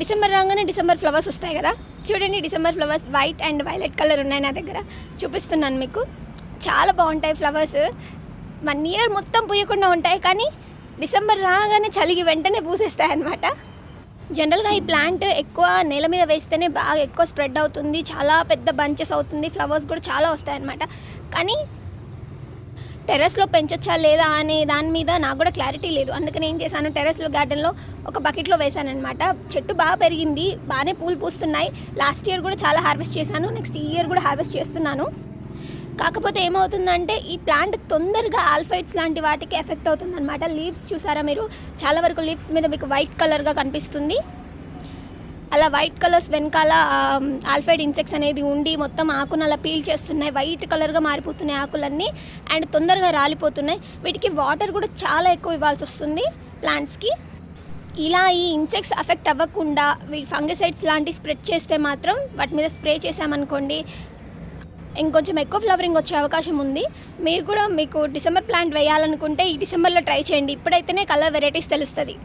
December రాగానే December flowers వస్తాయి కదా, చూడండి December flowers white and violet colour ఉన్నాయి నా దగ్గర, చూపిస్తున్నాను మీకు. చాలా బాగుంటాయి ఫ్లవర్స్. 1 ఇయర్ మొత్తం పూయకుండా ఉంటాయి, కానీ డిసెంబర్ రాగానే చలికి వెంటనే పూసేస్తాయి అన్నమాట. జనరల్గా ఈ ప్లాంట్ ఎక్కువ నేల మీద వేస్తేనే బాగా ఎక్కువ స్ప్రెడ్ అవుతుంది, చాలా పెద్ద బంచెస్ అవుతుంది, ఫ్లవర్స్ కూడా చాలా వస్తాయన్నమాట. కానీ టెర్రస్లో పెంచొచ్చా లేదా అనే దాని మీద నాకు కూడా క్లారిటీ లేదు. అందుకని ఏం చేశాను, టెర్రస్లో గార్డెన్లో ఒక బకెట్లో వేసాను అనమాట. చెట్టు బాగా పెరిగింది, బాగానే పూలు పూస్తున్నాయి. లాస్ట్ ఇయర్ కూడా చాలా హార్వెస్ట్ చేశాను, నెక్స్ట్ ఇయర్ కూడా హార్వెస్ట్ చేస్తున్నాను. కాకపోతే ఏమవుతుందంటే ఈ ప్లాంట్ తొందరగా ఆల్ఫైడ్స్ లాంటి వాటికి ఎఫెక్ట్ అవుతుందన్నమాట. లీవ్స్ చూసారా మీరు, చాలా వరకు లీవ్స్ మీద మీకు వైట్ కలర్గా కనిపిస్తుంది. అలా వైట్ కలర్స్ వెనకాల ఆల్ఫైడ్ ఇన్సెక్ట్స్ అనేది ఉండి మొత్తం ఆకును అలా పీల్ చేస్తున్నాయి, వైట్ కలర్గా మారిపోతున్నాయి ఆకులన్నీ, అండ్ తొందరగా రాలిపోతున్నాయి. వీటికి వాటర్ కూడా చాలా ఎక్కువ ఇవ్వాల్సి వస్తుంది ప్లాంట్స్కి. ఇలా ఈ ఇన్సెక్ట్స్ అఫెక్ట్ అవ్వకుండా ఫంగిసైడ్స్ లాంటివి స్ప్రెడ్ చేస్తే మాత్రం, వాటి మీద స్ప్రే చేసామనుకోండి, ఇంకొంచెం ఎక్కువ ఫ్లవరింగ్ వచ్చే అవకాశం ఉంది. మీరు కూడా మీకు డిసెంబర్ ప్లాంట్ వేయాలనుకుంటే ఈ డిసెంబర్లో ట్రై చేయండి, ఇప్పుడైతేనే కలర్ వెరైటీస్ తెలుస్తుంది.